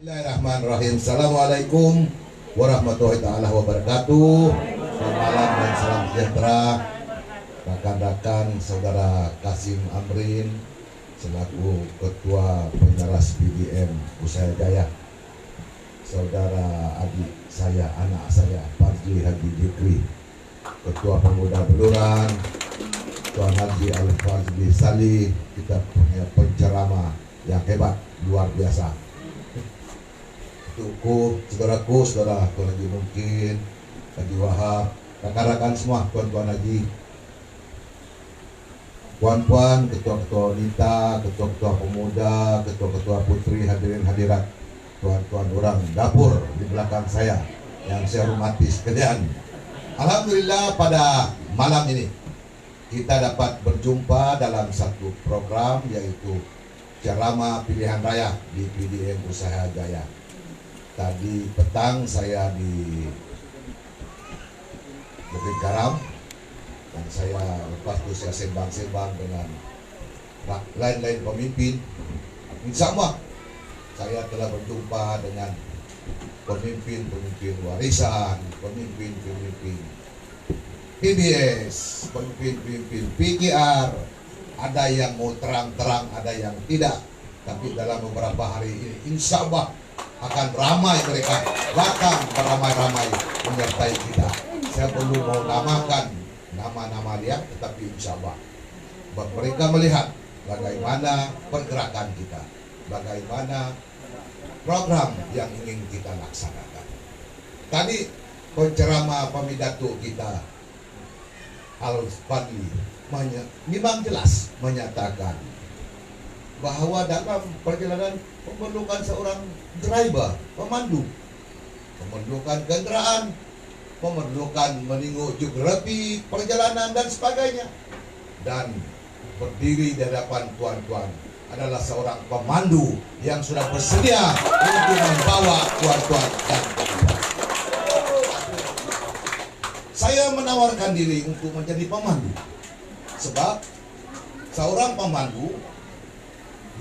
Bismillahirrahmanirrahim. Assalamualaikum warahmatullahi taala wabarakatuh. Selamat malam dan salam sejahtera rekan-rekan saudara Kasim Amrin selaku Ketua Penyeras BDM Pusaya Jaya, saudara adik saya, anak saya Fazli Haji Dikri, Ketua Pemuda Beluran Tuan Haji Al-Fazli Salih. Kita punya penceramah yang hebat, luar biasa. Tuku, saudaraku, saudara Tuan Haji Mungkin, Haji Wahab, rekan-rekan semua, tuan-tuan haji, puan-puan, ketua-ketua wanita, ketua-ketua pemuda, ketua-ketua putri, hadirin hadirat, tuan-tuan orang dapur di belakang saya yang saya hormati sekalian. Alhamdulillah pada malam ini kita dapat berjumpa dalam satu program, yaitu ceramah pilihan raya di PDM Pusaya Jaya. Tadi petang saya di Bukit Karam dan saya lepas itu saya sembang-sembang dengan lain-lain pemimpin. Insya Allah saya telah berjumpa dengan pemimpin-pemimpin warisan, pemimpin-pemimpin PBS, pemimpin-pemimpin PKR. Ada yang mau terang-terang, ada yang tidak. Tapi dalam beberapa hari ini insya Allah akan ramai mereka datang beramai-ramai menyertai kita. Saya perlu mau namakan nama-nama dia, tetapi insya Allah mereka melihat bagaimana pergerakan kita, bagaimana program yang ingin kita laksanakan. Tadi penceramah pemidato kita Al-Fadli memang jelas menyatakan bahwa dalam perjalanan memerlukan seorang driver, pemandu, memerlukan kendaraan, memerlukan menengok geografi perjalanan dan sebagainya. Dan berdiri di hadapan tuan-tuan adalah seorang pemandu yang sudah bersedia untuk membawa tuan-tuan dan tuan-tuan. Saya menawarkan diri untuk menjadi pemandu, sebab seorang pemandu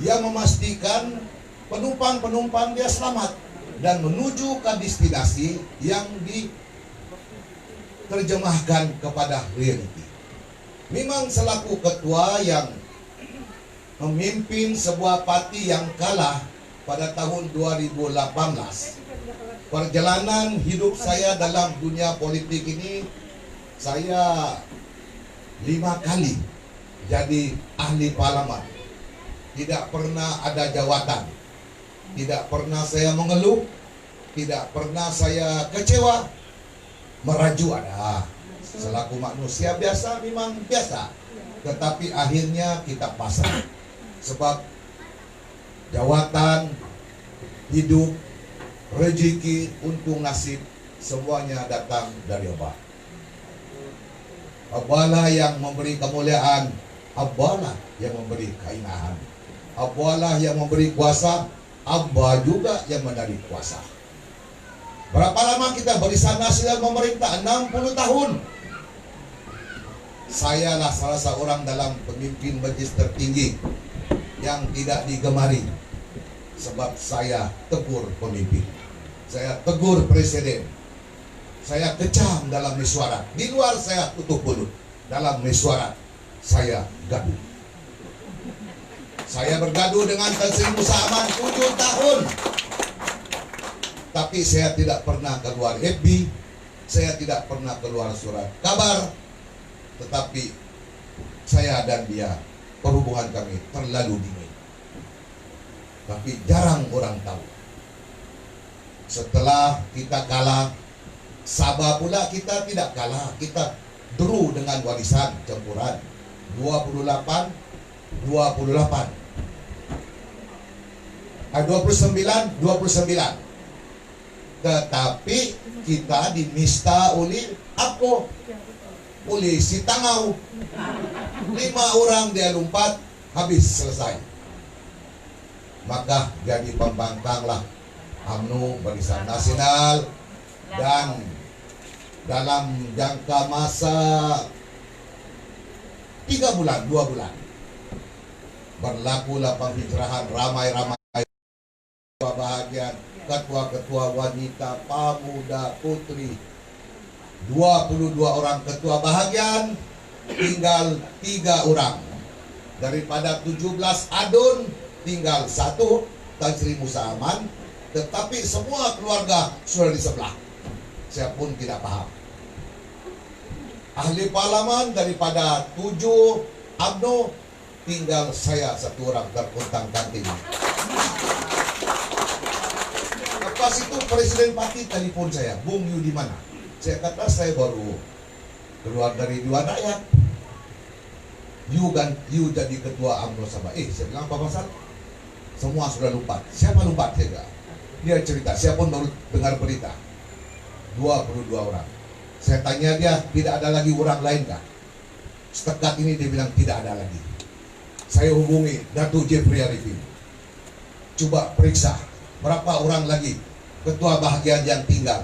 dia memastikan penumpang-penumpang dia selamat dan menuju ke destinasi yang diterjemahkan kepada reality. Memang selaku ketua yang memimpin sebuah parti yang kalah pada tahun 2018, perjalanan hidup saya dalam dunia politik ini, saya 5 kali jadi ahli parlemen. Tidak pernah ada jawatan, tidak pernah saya mengeluh, tidak pernah saya kecewa. Meraju ada, selaku manusia biasa memang biasa, tetapi akhirnya kita pasrah, sebab jawatan, hidup, rezeki, untung nasib semuanya datang dari Allah. Allah yang memberi kemuliaan, Allah yang memberi keinahan, Allah yang memberi kuasa, Allah juga yang menarik kuasa. Berapa lama kita barisan nasional memerintah? 60 tahun. Saya lah salah seorang dalam pemimpin majelis tertinggi yang tidak digemari, sebab saya tegur pemimpin, saya tegur presiden, saya kecam dalam mesyuarat. Di luar saya tutup mulut, dalam mesyuarat saya gaduh. Saya bergaduh dengan Tan Sri Musa Aman 7 tahun. Tapi saya tidak pernah keluar FB, saya tidak pernah keluar surat kabar. Tetapi saya dan dia, perhubungan kami terlalu dingin. Tapi jarang orang tahu. Setelah kita kalah, Sabah pula kita tidak kalah. Kita draw dengan warisan campuran 28. 29. Tetapi kita dimista oleh apa? Polisi Tangau. 5 orang dia lompat, habis selesai. Maka jadi pembangkanglah UMNO, Barisan Nasional, dan dalam jangka masa 3 bulan, 2 bulan berlakulah penghijrahan ramai-ramai bahagian ketua-ketua wanita, pemuda, putri, 22 orang ketua bahagian, tinggal 3 orang. Daripada 17 adun, tinggal 1, Tan Sri Musa Aman. Tetapi semua keluarga sudah di sebelah. Saya pun tidak paham. Ahli parlimen daripada 7 UMNO, tinggal saya 1 orang terkuntang kanting. Lepas itu Presiden Parti telepon saya, Bung Yu di mana? Saya kata saya baru keluar dari Dewan Rakyat. You jadi ketua UMNO Sabah. Saya bilang apa pasal? Semua sudah lupa. Siapa lupa? Dia cerita, saya pun baru dengar berita. 22 orang. Saya tanya dia, tidak ada lagi orang lain kah? Setekat ini dia bilang tidak ada lagi. Saya hubungi Datuk Jeffrey Arifin. Coba periksa berapa orang lagi ketua bahagian yang tinggal.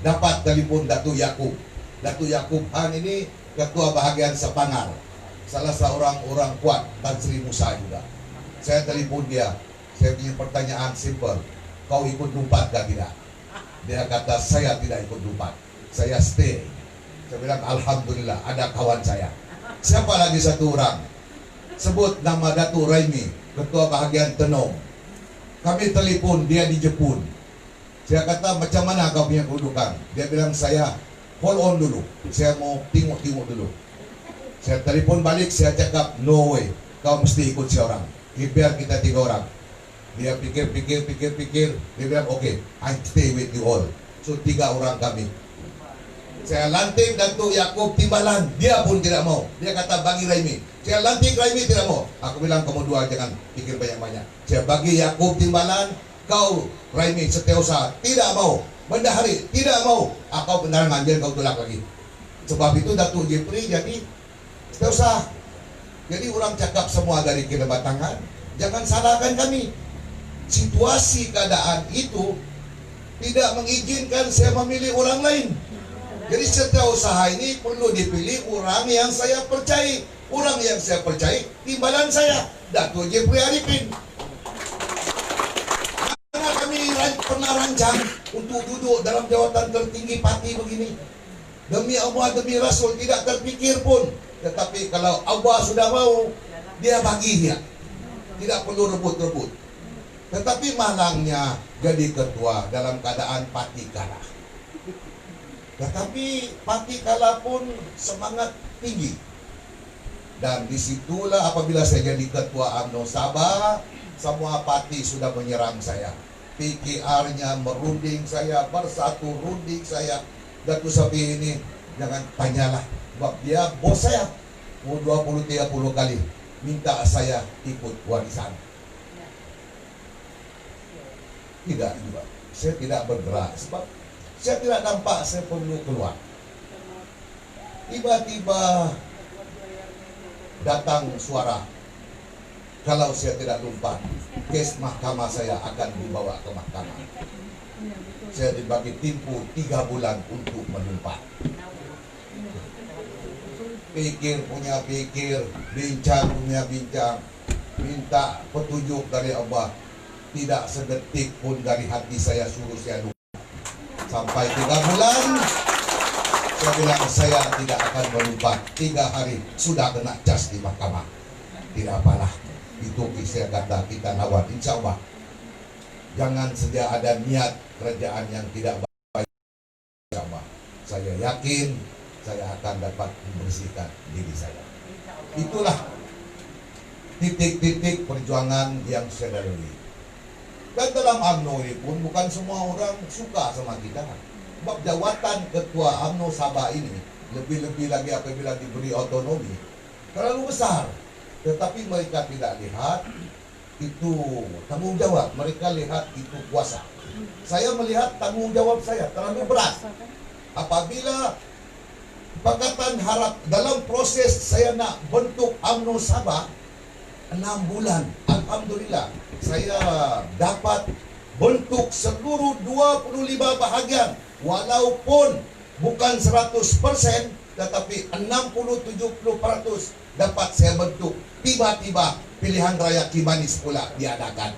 Dapat telepon Datuk Yakub. Datuk Yakub Han ini ketua bahagian Sepangar. Salah seorang orang kuat, Tan Sri Musa juga. Saya telepon dia. Saya punya pertanyaan simple. Kau ikut lompat kah tidak? Dia kata saya tidak ikut lompat. Saya stay. Saya bilang alhamdulillah ada kawan saya. Siapa lagi 1 orang? Sebut nama Datuk Raimi, ketua bahagian Tenong. Kami telepon, dia di Jepun. Saya kata macam mana kau punya kedudukan? Dia bilang saya hold on dulu. Saya mau tengok-tengok dulu. Saya telepon balik, saya cakap no way. Kau mesti ikut seorang. Biar kita 3 orang. Dia pikir. Dia bilang okay, I stay with you all. So 3 orang kami. Saya lantik Datuk Yakub Timbalan. Dia pun tidak mau. Dia kata bagi Raimi. Saya lantik Raimi, tidak mau. Aku bilang kamu 2 jangan pikir banyak-banyak. Saya bagi Yakub Timbalan. Kau Raimi Setiausaha tidak mau. Bendahari tidak mau. Kau benar ngambil, kau tolak lagi. Sebab itu Datuk Jeffrey jadi Setiausaha. Jadi orang cakap semua dari kebatangan. Jangan salahkan kami. Situasi keadaan itu tidak mengizinkan saya memilih orang lain. Jadi setiausaha ini perlu dipilih orang yang saya percaya. Orang yang saya percaya timbalan saya, Datuk Jeffrey Arifin. Karena kami pernah rancang untuk duduk dalam jawatan tertinggi parti begini. Demi Allah, demi Rasul, tidak terpikir pun. Tetapi kalau Allah sudah mau, dia bagi dia. Tidak perlu rebut-rebut. Tetapi malangnya jadi ketua dalam keadaan parti kalah. Tetapi parti kalah pun semangat tinggi. Dan disitulah apabila saya jadi ketua UMNO Sabah, semua parti sudah menyerang saya. PKR-nya merunding saya, Bersatu runding saya. Datuk Sabi ini jangan tanyalah, sebab dia bos saya. Mau 20-30 kali minta saya ikut warisan. Tidak juga. Saya tidak bergerak sebab saya tidak nampak saya perlu keluar. Tiba-tiba datang suara, kalau saya tidak lompat, kes mahkamah saya akan dibawa ke mahkamah. Saya dibagi tempoh 3 bulan untuk melompat. Pikir punya pikir, bincang punya bincang, minta petunjuk dari Allah. Tidak sedetik pun dari hati saya suruh saya lupa. Sampai 3 bulan, saya bilang saya tidak akan melompat. 3 hari sudah kena cas di mahkamah. Tidak apalah, itu saya kata kita lawan, insya Allah. Jangan saja ada niat kerajaan yang tidak baik. Insya Allah, saya yakin saya akan dapat membersihkan diri saya. Itulah titik-titik perjuangan yang saya lalui. Dan dalam UMNO ini pun bukan semua orang suka sama kita. Sebab jawatan ketua UMNO Sabah ini, lebih-lebih lagi apabila diberi otonomi, terlalu besar. Tetapi mereka tidak lihat itu tanggung jawab. Mereka lihat itu kuasa. Saya melihat tanggung jawab saya terlalu berat. Apabila Pakatan Harap dalam proses saya nak bentuk UMNO Sabah 6 bulan, alhamdulillah saya dapat bentuk seluruh 25 bahagian, walaupun bukan 100%, tetapi 60-70% dapat saya bentuk. Tiba-tiba pilihan raya Kimanis pula diadakan.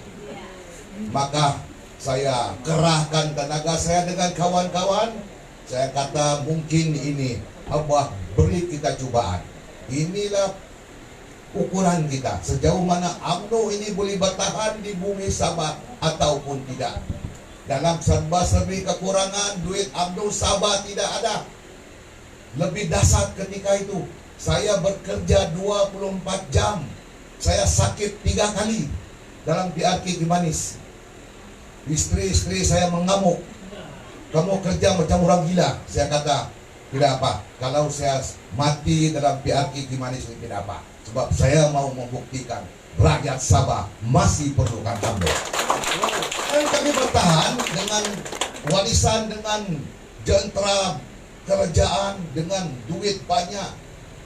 Maka Saya kerahkan tenaga saya dengan kawan-kawan. Saya kata mungkin ini Allah beri kita cobaan. Inilah ukuran kita, sejauh mana UMNO ini boleh bertahan di bumi Sabah ataupun tidak. Dalam serba-serbi kekurangan, duit UMNO Sabah tidak ada. Lebih dahsyat ketika itu, saya bekerja 24 jam. Saya sakit 3 kali dalam PRK Kimanis. Istri-istri saya mengamuk. Kamu kerja macam orang gila. Saya kata, tidak apa. Kalau saya mati dalam PRK Kimanis ini tidak apa. Sebab saya mau membuktikan rakyat Sabah masih perlukan UMNO. Dan kami bertahan dengan warisan, dengan jentera kerajaan, dengan duit banyak,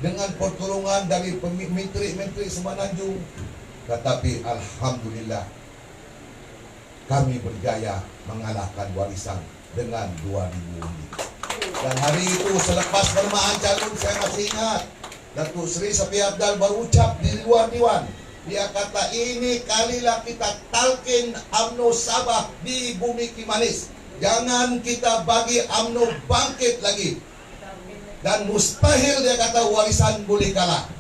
dengan pertolongan dari menteri-menteri Semenanjung. Tetapi Alhamdulillah kami berjaya mengalahkan warisan dengan 2.000 undi. Dan hari itu selepas penerimaan calon, saya masih ingat Datuk Seri Sapi Abdal berucap di luar Dewan. Dia kata, ini kalilah kita talkin UMNO Sabah di bumi Kimanis. Jangan kita bagi UMNO bangkit lagi. Dan mustahil, dia kata, warisan boleh kalah.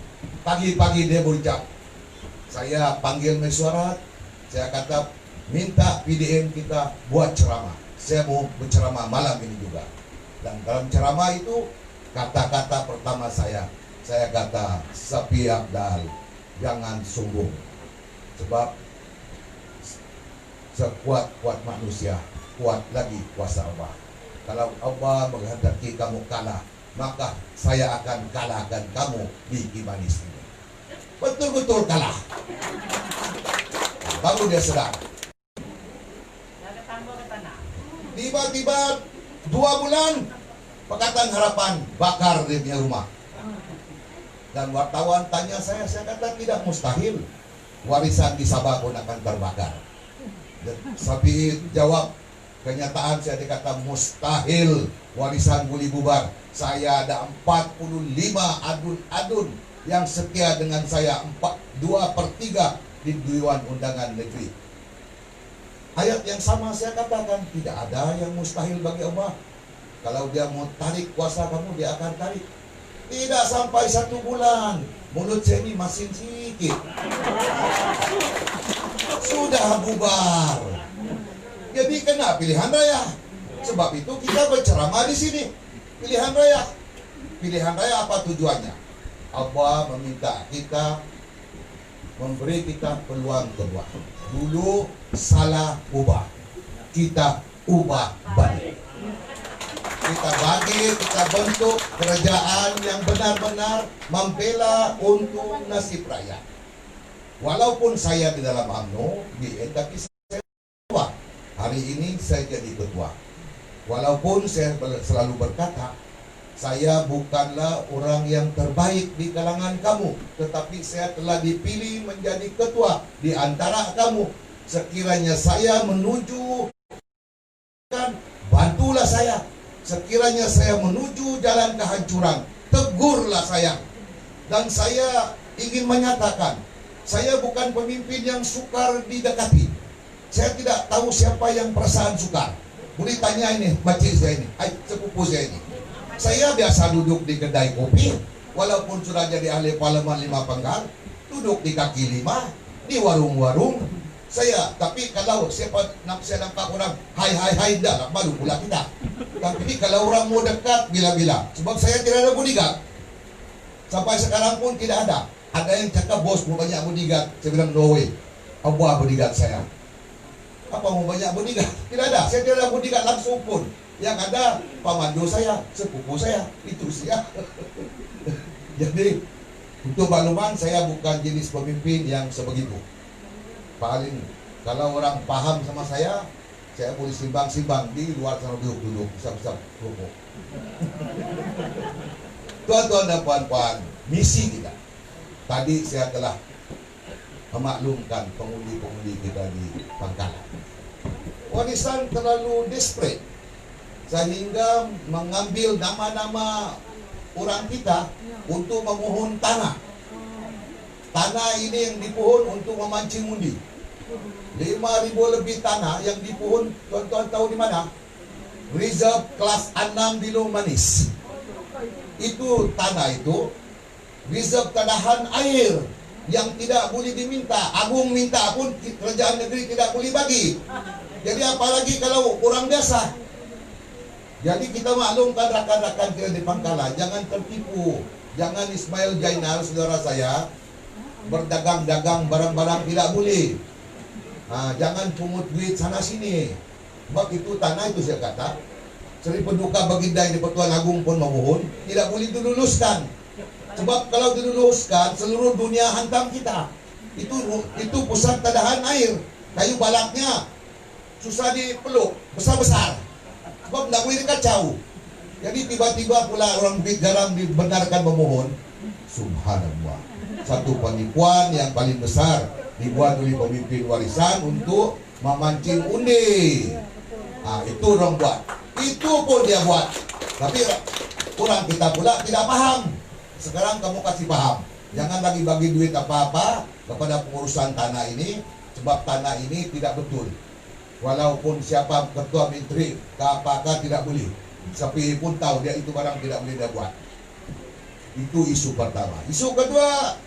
Pagi-pagi dia berucap. Saya panggil mesyuarat. Saya kata, minta PDM kita buat ceramah. Saya mau berceramah malam ini juga. Dan dalam ceramah itu, kata-kata pertama saya kata, Sapi Abdal, jangan sombong. Sebab sekuat-kuat manusia, kuat lagi kuasa Allah. Kalau Allah menghendaki kamu kalah, maka saya akan kalahkan kamu di Kimanis ini. Betul-betul kalah. Baru dia sedar. Tiba-tiba 2 bulan Pakatan Harapan bakar dia punya rumah. Dan wartawan tanya saya kata tidak mustahil warisan di Sabah pun akan terbakar. Sapi jawab, kenyataan saya dikata mustahil warisan boleh bubar. Saya ada 45 adun-adun yang setia dengan saya, 2/3 di Dewan Undangan Negeri. Ayat yang sama saya katakan, tidak ada yang mustahil bagi Allah. Kalau dia mau tarik kuasa kamu, dia akan tarik. Tidak sampai 1 bulan, mulut saya ini masin sedikit, sudah bubar. Jadi kena pilihan raya. Sebab itu kita berceramah di sini. Pilihan raya. Pilihan raya apa tujuannya? Allah meminta kita, memberi kita peluang kedua. Dulu salah ubah, kita ubah balik. Kita bagi, kita bentuk kerajaan yang benar-benar membela untuk nasib rakyat. Walaupun saya di dalam UMNO, tapi saya ketua. Hari ini saya jadi ketua. Walaupun saya selalu berkata, saya bukanlah orang yang terbaik di kalangan kamu, tetapi saya telah dipilih menjadi ketua di antara kamu. Sekiranya saya menuju, bantulah saya. Sekiranya saya menuju jalan kehancuran, tegurlah saya. Dan saya ingin menyatakan, saya bukan pemimpin yang sukar didekati. Saya tidak tahu siapa yang perasaan sukar. Boleh tanya ini, makcik saya ini, sepupu saya ini. Saya biasa duduk di kedai kopi, walaupun sudah jadi ahli parlemen 5 penggal, duduk di kaki 5, di warung-warung. Tapi kalau siapa saya nampak orang, hai, dah malu pula kita. Tapi kalau orang mau dekat, bila-bila. Sebab saya tidak ada bodyguard. Sampai sekarang pun tidak ada. Ada yang cakap, bos mau banyak bodyguard. Saya bilang, no way. Apa bodyguard saya? Apa mau banyak bodyguard? Tidak ada. Saya tidak ada bodyguard langsung pun. Yang ada pamandu saya, sepupu saya, itu saya. Jadi untuk makluman, saya bukan jenis pemimpin yang sebegitu. Paling kalau orang paham sama saya boleh simbang-simbang di luar sana, duduk bisa rokok. Tuan-tuan dan puan-puan, misi kita. Tadi saya telah memaklumkan pengundi-pengundi kita di Pangkalan. Warisan terlalu desperate sehingga mengambil nama-nama orang kita untuk memohon tanah. Tanah ini yang dipohon untuk memancing undi. 5.000 lebih tanah yang di Puhun. Tuan-tuan tahu di mana? Reserve kelas 6 di Long Manis. Itu tanah itu reserve tanahan air yang tidak boleh diminta. Agung minta pun kerajaan negeri tidak boleh bagi. Jadi apalagi kalau orang biasa. Jadi kita maklumkan rakan-rakan kita di Pangkalan, jangan tertipu. Jangan Ismail Jainar, saudara saya, berdagang-dagang barang-barang tidak boleh. Jangan pungut duit sana sini. Sebab itu tanah itu saya kata, Seri Penduka Baginda yang di Pertuan Agung pun memohon tidak boleh diluluskan. Sebab kalau diluluskan, seluruh dunia hantam kita. Itu pusat tadahan air. Kayu balaknya susah dipeluk, besar-besar. Sebab tidak boleh dikacau. Jadi tiba-tiba pula orang big garam dibenarkan memohon. Subhanallah. Satu penipuan yang paling besar dibuat oleh pemimpin warisan untuk memancing undi. Itu orang buat. Itu pun dia buat. Tapi orang kita pula tidak paham. Sekarang kamu kasih paham. Jangan lagi bagi duit apa-apa kepada pengurusan tanah ini. Sebab tanah ini tidak betul. Walaupun siapa ketua menteri, apakah tidak boleh. Sapi pun tahu dia itu barang tidak boleh dia buat. Itu isu pertama. Isu kedua,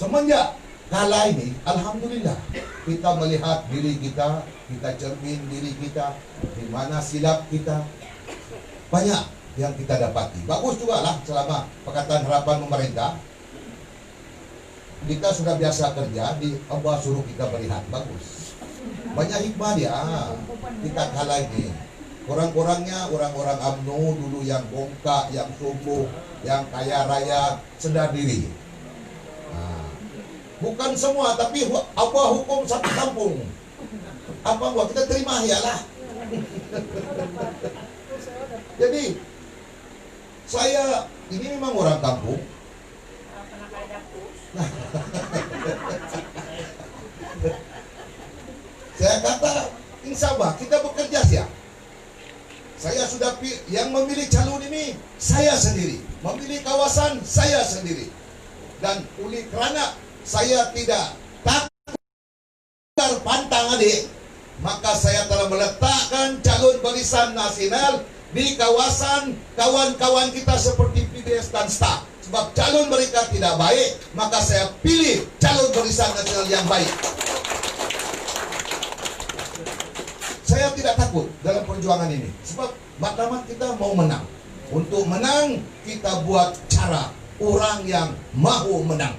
semenjak kala ini, alhamdulillah kita melihat diri kita cermin diri kita, di mana silap kita. Banyak yang kita dapati. Bagus juga lah selama Pakatan Harapan pemerintah. Kita sudah biasa kerja, Allah suruh kita berihat. Bagus. Banyak hikmah dia. Kita kala ini. Kurang-kurangnya orang-orang UMNO dulu yang bongkak, yang sombong, yang kaya raya, sedar diri. Bukan semua, tapi apa hukum satu kampung. Apa buat kita terima ialah. Jadi saya ini memang orang kampung. Saya kata, insya Allah kita bekerja siap. Saya sudah yang memilih calon ini saya sendiri, memilih kawasan saya sendiri. Dan oleh kerana saya tidak takut pantang adik, maka saya telah meletakkan calon barisan nasional di kawasan kawan-kawan kita seperti PBS dan STA. Sebab calon mereka tidak baik, maka saya pilih calon barisan nasional yang baik. Saya tidak takut dalam perjuangan ini. Sebab matlamat kita mau menang. Untuk menang, kita buat cara orang yang mahu menang.